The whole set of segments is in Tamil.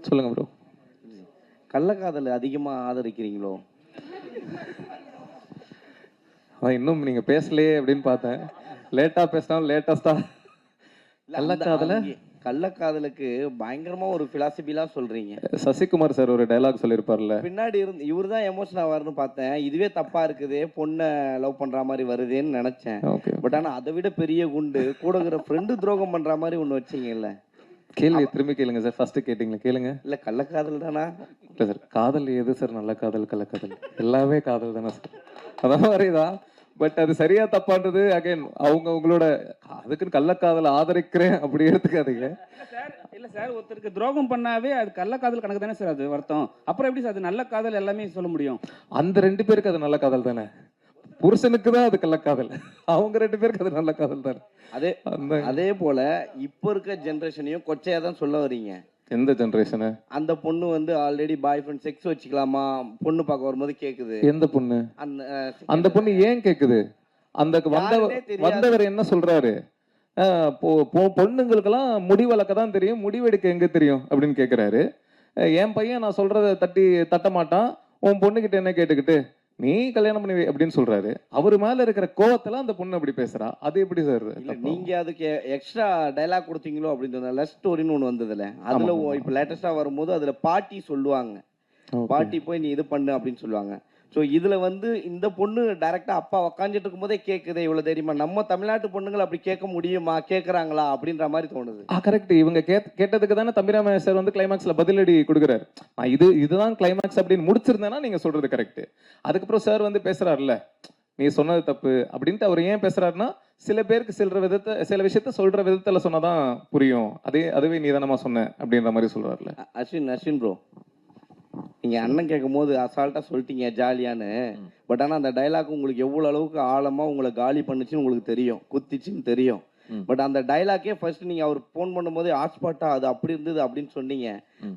சொல்லுங்க ப்ரோ. கள்ளக்காதல் அதிகமா ஆதரிக்கிறீங்களோ? இன்னும் நீங்க பேசலையே அப்படின்னு பார்த்தேன். லேட்டா பேசினாலும் லேட்டஸ்டா கள்ளக்காதல. கள்ளக்காதலுக்கு பயங்கரமா ஒரு பிலாசபிலாம் சொல்றீங்க. சசிகுமார் சார் ஒரு டயலாக் சொல்லியிருப்பார்ல, பின்னாடி இருந்து இவர் தான் எமோஷன் ஆவார்னு பார்த்தேன். இதுவே தப்பா இருக்குது, பொண்ணை லவ் பண்ற மாதிரி வருதேன்னு நினைச்சேன். ஓகே. பட் ஆனா அதை விட பெரிய குண்டு கூட இருக்கிற ஃப்ரெண்டு துரோகம் பண்ற மாதிரி ஒண்ணு வச்சீங்கல்ல. கேள்வி திரும்பி கேளுங்க சார். ஃபர்ஸ்ட் கேட்டீங்களா கேளுங்க. இல்ல கள்ளக்காதல் தானா? இல்லை சார், காதல் எது சார்? நல்ல காதல் கள்ளக்காதல் எல்லாமே காதல் தானே சார். அதான் மாதிரிதான். பட் அது சரியா தப்பான்றது அகைன் அவங்க உங்களோட அதுக்குன்னு கள்ளக்காதல் ஆதரிக்கிறேன் அப்படி எடுத்துக்காதீங்க. இல்ல சார், ஒருத்தருக்கு துரோகம் பண்ணாவே அது கள்ளக்காதல் கணக்கு தானே சார், அது வருத்தம். அப்புறம் எப்படி சார் அது நல்ல காதல் எல்லாமே சொல்ல முடியும்? அந்த 2 பேருக்கு அது நல்ல காதல் தானே. புருஷனுக்கு தான் அது கள்ளக்காதல், அவங்க 2 பேருக்கு அது நல்ல காதல் தானே. அதே போல இப்ப இருக்க ஜெனரேஷனையும் கொச்சையா தான் சொல்ல வரீங்க. எந்த ஜெனரேஷனு? அந்த பொண்ணு வந்து ஆல்ரெடி பாய் ஃப்ரெண்ட் செக்ஸ் வச்சுக்கலாமா பொண்ணு பார்க்க வரும்போது கேக்குது. எந்த பொண்ணு? அந்த பொண்ணு ஏன் கேக்குது? அந்த வந்தவர் என்ன சொல்றாரு? பொண்ணுங்களுக்கெல்லாம் முடி வளர்க்க தான் தெரியும், முடிவெடுக்க எங்க தெரியும் அப்படின்னு கேக்குறாரு. என் பையன் நான் சொல்றத தட்ட மாட்டான், உன் பொண்ணுகிட்ட என்ன கேட்டுக்கிட்டு நீ கல்யாணம் பண்ணி அப்படின்னு சொல்றாரு. அவரு மேல இருக்கிற கோவத்துல அந்த பொண்ணு அப்படி பேசுறா. அது எப்படி சார்? நீங்க அதுக்கு எக்ஸ்ட்ரா டைலாக் கொடுத்தீங்களோ அப்படின்னு லவ் ஸ்டோரின்னு ஒண்ணு வந்ததுல, அதுல இப்ப லேட்டஸ்டா வரும்போது அதுல பாட்டி சொல்லுவாங்க, பாட்டி போய் நீ இது பண்ணு அப்படின்னு சொல்லுவாங்க. ஸோ இதுல வந்து இந்த பொண்ணு டைரக்டா அப்பா உக்காந்துட்டு இருக்கும் போதே கேக்குது. இவ்வளவு தெரியுமா? நம்ம தமிழ்நாட்டு பொண்ணுங்களை அப்படி கேட்க முடியுமா, கேட்கறாங்களா அப்படின்ற மாதிரி தோணுது. கரெக்ட். இவங்க கேட்டதுக்கு தானே தம்பிராம சார் வந்து கிளைமாக்ஸ்ல பதிலடி கொடுக்குறாரு. இதுதான் கிளைமாக்ஸ் அப்படின்னு முடிச்சிருந்தேன்னா நீங்க சொல்றது கரெக்ட். அதுக்கப்புறம் சார் வந்து பேசுறாருல்ல, நீ சொன்னது தப்பு அப்படின்ட்டு. அவர் ஏன் பேசுறாருன்னா, சில பேருக்கு சில விஷயத்த சொல்ற விதத்துல சொன்னாதான் புரியும், அதுவே நீ தானமா சொன்ன அப்படின்ற மாதிரி சொல்றாருல்ல. அஸ்வின் ப்ரோ, நீங்க அண்ணன் கேட்கும் போது அசால்ட்டா சொல்லிட்டீங்க ஜாலியான்னு. பட் ஆனா அந்த டைலாக் உங்களுக்கு எவ்வளவு அளவுக்கு ஆழமா உங்களை காலி பண்ணுச்சுன்னு உங்களுக்கு தெரியும், குத்திச்சுன்னு தெரியும். பட் அந்த டைலாக்கே ஃபர்ஸ்ட் நீங்க அவர் போன் பண்ணும்போது ஹாட்ஸ்பாட்டா அது அப்படி இருந்தது அப்படின்னு சொன்னீங்க.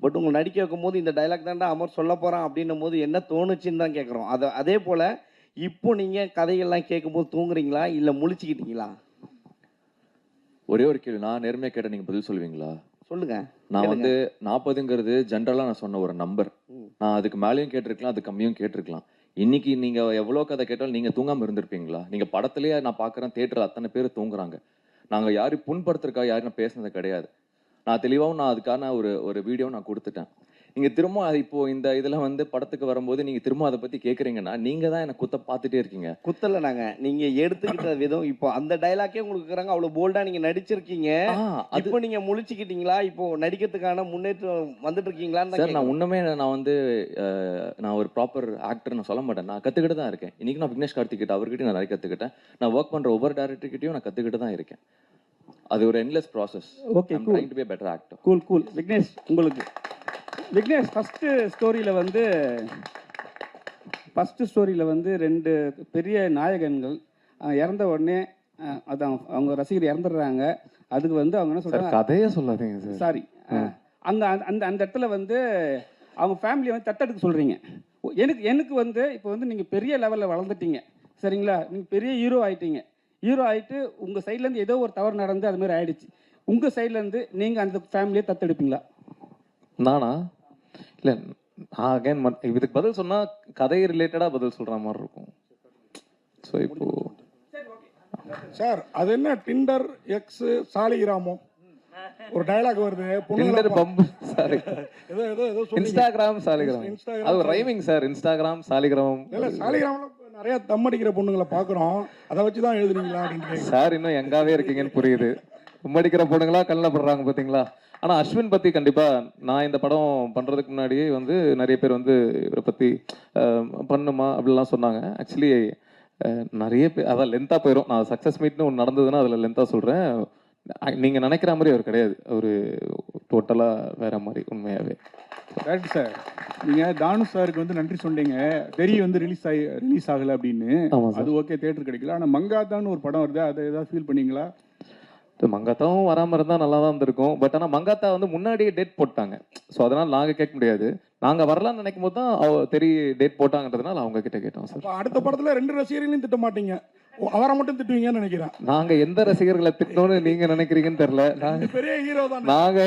பட் உங்களை நடிக்க வைக்கும் போது இந்த டைலாக் தாண்டா அமர் சொல்ல போறான் அப்படின்னும் போது என்ன தோணுச்சுன்னு தான் கேட்குறோம். அதே போல இப்போ நீங்க கதைகள்லாம் கேட்கும் போது தூங்குறீங்களா இல்ல முழிச்சுக்கிட்டீங்களா? ஒரே ஒரு கேள்வி, நான் நேர்மையா கேட்ட நீங்க பதில் சொல்லுவீங்களா? சொல்லுங்க. நான் வந்து 40ங்கிறது ஜென்ரலா நான் சொன்ன ஒரு நம்பர். நான் அதுக்கு மேலேயும் கேட்டிருக்கலாம், அது கம்மியும் கேட்டிருக்கலாம். இன்னைக்கு நீங்க எவ்வளவு கதை கேட்டாலும் நீங்க தூங்காம இருந்திருப்பீங்களா? நீங்க படத்திலேயே நான் பாக்குறேன், தியேட்டர்ல அத்தனை பேர் தூங்குறாங்க. நாங்க யாரும் புண்படுத்துறதுக்காக யாரும் பேசுனது கிடையாது. நான் தெளிவாகவும் நான் அதுக்கான ஒரு வீடியோ நான் கொடுத்துட்டேன். நீங்க திரும்ப இப்போ இந்த இதுல வந்து படத்துக்கு வரும்போது நீங்க திரும்ப அதை பத்தி கேக்குறீங்கன்னா நீங்க தான் எனக்கு குத்த பார்த்துட்டே இருக்கீங்க. குத்தல நாங்க, நீங்க எடுத்துக்கிட்ட விதம். இப்போ அந்த டைலாக்கே உங்களுக்கு இருக்கிறாங்க, அவ்வளவு போல்டா நீங்க நடிச்சிருக்கீங்க. இப்போ நீங்க முழிச்சுக்கிட்டீங்களா? இப்போ நடிக்கிறதுக்கான முன்னேற்றம் வந்துட்டு இருக்கீங்களான்னு சார், நான் உண்மையே நான் வந்து நான் ஒரு ப்ராப்பர் ஆக்டர் நான் சொல்ல மாட்டேன். நான் கத்துக்கிட்டு தான் இருக்கேன். இன்னைக்கு நான் விக்னேஷ் கார்த்திக் கிட்ட அவர்கிட்ட நான் நிறைய கத்துக்கிட்டேன். நான் ஒர்க் பண்ற ஒவ்வொரு டைரக்டர்கிட்டயும் நான் கத்துக்கிட்டு தான் இருக்கேன். அது ஒரு endless process. Okay, cool. Trying to be a better actor. Cool. Vignesh, உங்களுக்கு விக்னேஷ் ஃபர்ஸ்ட் ஸ்டோரியில வந்து 2 பெரிய நாயகன்கள் இறந்த உடனே அதான் அவங்க ரசிகர் இறந்துடுறாங்க. அதுக்கு வந்து அவங்க என்ன சொல்றாங்க, கதையே சொல்லாதீங்க சாரி. அந்த அந்த அந்த இடத்துல வந்து அவங்க ஃபேமிலியை வந்து தத்தெடுக்க சொல்றீங்க. எனக்கு வந்து இப்போ வந்து நீங்க பெரிய லெவல்ல வளர்ந்துட்டீங்க, சரிங்களா? நீங்க பெரிய ஹீரோ ஆயிட்டு உங்க சைட்ல இருந்து ஏதோ ஒரு தவறு நடந்து அது மாதிரி ஆயிடுச்சு. உங்க சைட்ல இருந்து நீங்க அந்த ஃபேமிலியை தத்தெடுப்பீங்களா? நானா? இல்ல, அகைன் இதுக்கு பதில் சொன்னா கதை ரிலேட்டடா பதில் சொல்ற மாதிரி இருக்கும். ஸோ இப்போ சார் அது என்ன டிண்டர் எக்ஸ் சாலிகிராமோ ஒரு டயலாக் வருது. Tinder pump sorry, Instagram Saligram, அது ரைமிங் சார். இன்ஸ்டாகிராம் சாலிகிராம் இல்ல, சாலிகிராம்ல நிறைய தம் அடிக்கிற பொண்ணுங்களை பாக்குறோம், அதை வச்சுதான் எழுதுறீங்களா அப்படின்னு சார். இன்னும் எங்காவே இருக்கீங்கன்னு புரியுது. உம்மடிக்கிற பொண்ணுங்களா கல்ல படுறாங்க பாத்தீங்களா? ஆனா அஸ்வின் பத்தி கண்டிப்பா நான் இந்த படம் பண்றதுக்கு முன்னாடியே வந்து நிறைய பேர் வந்து இவரை பத்தி பண்ணுமா அப்படிலாம் சொன்னாங்க. ஆக்சுவலி நிறைய பேர் அதான் லென்த்தா போயிடும். நான் சக்சஸ் மீட்னு ஒன்று நடந்ததுன்னா அதுல லென்த்தா சொல்றேன். நீங்க நினைக்கிற மாதிரி அவர் கிடையாது, ஒரு டோட்டலா வேற மாதிரி உண்மையாவே. Correct sir. நீங்க தானு சாருக்கு வந்து நன்றி சொன்னீங்க, தெரிய வந்து ரிலீஸ் ஆகல அப்படின்னு. அது ஓகே, தியேட்டர் கிடைக்கல. ஆனா மங்காத்தான்னு ஒரு படம் வருது, அதை ஏதாவது ஃபீல் பண்ணீங்களா? மங்காத்தாவும் வராம இருந்தா நல்லா தான் இருந்திருக்கும். பட் ஆனா மங்காத்தா வந்து முன்னாடியே டேட் போட்டாங்க. ஸோ அதனால நாங்க கேட்க முடியாது. நாங்க வரலாம்னு நினைக்கும் போது தான் தெரிய டேட் போட்டாங்கன்றதுனால அவங்க கிட்ட கேட்டோம் சார். அடுத்த படத்துல 2 ரசிகர்களையும் திட்ட மாட்டீங்க, அவரை மட்டும் திட்டுவீங்கன்னு நினைக்கிறேன். நாங்க எந்த ரசிகர்களை திட்டணும்னு நீங்க நினைக்கிறீங்கன்னு தெரியல. நாங்க பெரிய ஹீரோ தான். நாங்க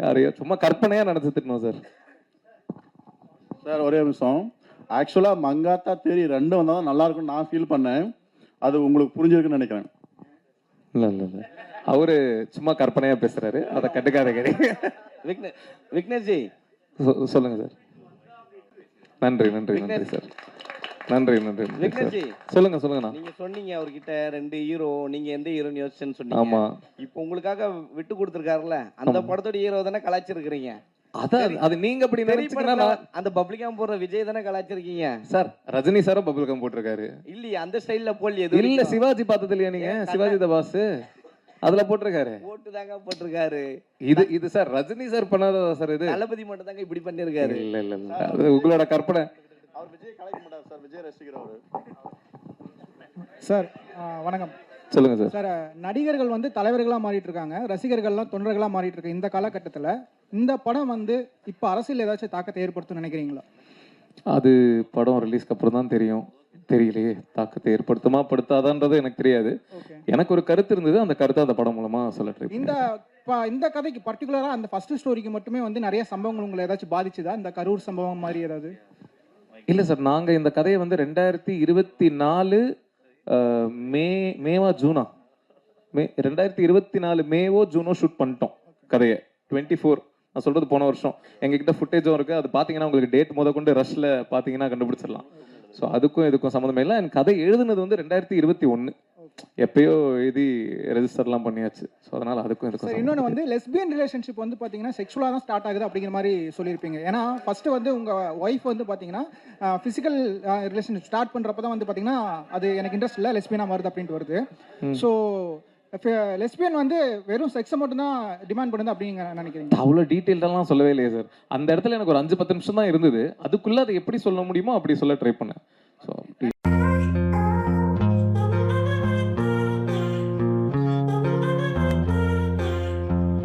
யாரையோ சும்மா கற்பனையா நினைச்சிட்டு சார். சார் ஒரே நிமிஷம். ஆக்சுவலாக மங்காத்தா தேரி ரெண்டும் வந்தால் தான் நல்லா இருக்கும்னு நான் ஃபீல் பண்ணேன். அது உங்களுக்கு புரிஞ்சிருக்குன்னு நினைக்கிறேன். இல்ல அவரு சும்மா கற்பனையா பேசுறாரு, அதை கண்டுக்காதீங்க. விக்னேஷ்ஜி சொல்லுங்க சார். நன்றி சார். நன்றி. விக்னேஷ்ஜி சொல்லுங்கண்ணா. நீங்க சொன்னீங்க அவர்கிட்ட 2 ஹீரோ, நீங்க எந்த ஹீரோன்னு யோசிச்சேன்னு சொன்னீங்க. ஆமா. இப்போ உங்களுக்காக விட்டு கொடுத்துருக்காருல்ல, அந்த படத்தோட ஹீரோ தானே கலாச்சிருக்கிறீங்க. அது நீங்க அப்படி நினைச்சீங்கன்னா அந்த பப்ளிகா போடுற விஜய் தானே கலாச்சிருக்கீங்க சார். ரஜினி சாரும் பபுல்கம் போட்டிருக்காரு. இல்லையா அந்த ஸ்டைல்ல போல் எது இல்ல சிவாஜி பார்த்தது இல்லையா நீங்க? சிவாஜி த பாஸ் அதுல போட்டிருக்காரு. போட்டு தாங்க போட்டிருக்காரு. இது சார் ரஜினி சார் பண்ணாததா சார்? இது தளபதி மட்டும் தாங்க இப்படி பண்ணிருக்காரு. இல்ல அது உங்களோட கற்பனை. அவர் விஜய் கலாய்க்க மாட்டார் சார், விஜய் ரசிகர் அவரு. சார் வணக்கம். சொல்லுங்க சார். சார் நடிகர்கள் வந்து தலைவர்களாக மாறிட்டு இருக்காங்க, ரசிகர்கள்லாம் தொண்டர்களாக மாறிட்டு இருக்கு. இந்த காலகட்டத்தில் இந்த படம் வந்து இப்போ அரசியல் ஏதாச்சும் தாக்கத்தை ஏற்படுத்தும்னு நினைக்கிறீங்களா? அது படம் ரிலீஸ்க்கு அப்புறம் தான் தெரியும். தெரியலையே, தாக்கத்தை ஏற்படுத்துமா படுத்தாதான்றது எனக்கு தெரியாது. எனக்கு ஒரு கருத்து இருந்தது, அந்த கருத்தை அந்த படம் மூலமா சொல்ல இந்த கதைக்கு பர்டிகுலராக அந்த ஃபர்ஸ்ட் ஸ்டோரிக்கு மட்டுமே வந்து நிறைய சம்பவங்கள் உங்களை ஏதாச்சும் பாதிச்சுதா? இந்த கரூர் சம்பவம் மாதிரி ஏதாவது? இல்லை சார், நாங்கள் இந்த கதையை வந்து 2024 மேவா ஜூனா 2024 மேவோ ஜூனோ ஷூட் பண்ணிட்டோம் கதையை. 24 நான் சொல்றது போன வருஷம். எங்ககிட்ட ஃபுட்டேஜும் இருக்கு, அது பார்த்தீங்கன்னா உங்களுக்கு டேட் முத கொண்டு ரஷ்ல பார்த்தீங்கன்னா கண்டுபிடிச்சிடலாம். ஸோ அதுக்கும் இதுக்கும் சம்மந்தமே இல்லை. எனக்கு கதை எழுதுனது வந்து 2021 எப்பயோ எழுதி ரெஜிஸ்டர்லாம் பண்ணியாச்சு. ஸோ அதனால அதுக்கும் இதுக்கும். இன்னொன்று வந்து லெஸ்பியன் ரிலேஷன்ஷிப் வந்து பார்த்தீங்கன்னா செக்ஷுவலாக தான் ஸ்டார்ட் ஆகுது அப்படிங்கிற மாதிரி சொல்லியிருப்பீங்க. ஏன்னா ஃபர்ஸ்ட் வந்து உங்கள் ஒய்ஃப் வந்து பார்த்தீங்கன்னா ஃபிசிக்கல் ரிலேஷன்ஷிப் ஸ்டார்ட் பண்ணுறப்ப தான் வந்து பார்த்தீங்கன்னா அது எனக்கு இன்ட்ரெஸ்ட் இல்லை, லெஸ்பியனாக வருது அப்படின்ட்டு வருது. ஸோ லெஸ்பியன் வந்து வெறும் செக்ஸை மட்டும் தான் டிமாண்ட் பண்ணுது அப்படிங்க நினைக்கிறீங்க? அவ்வளோ டீட்டெயில்டெல்லாம் சொல்லவே இல்லையே சார். அந்த இடத்துல எனக்கு ஒரு 5-10 நிமிஷம் தான் இருந்தது. அதுக்குள்ள அதை எப்படி சொல்ல முடியுமோ அப்படி சொல்ல ட்ரை பண்ணேன். ஸோ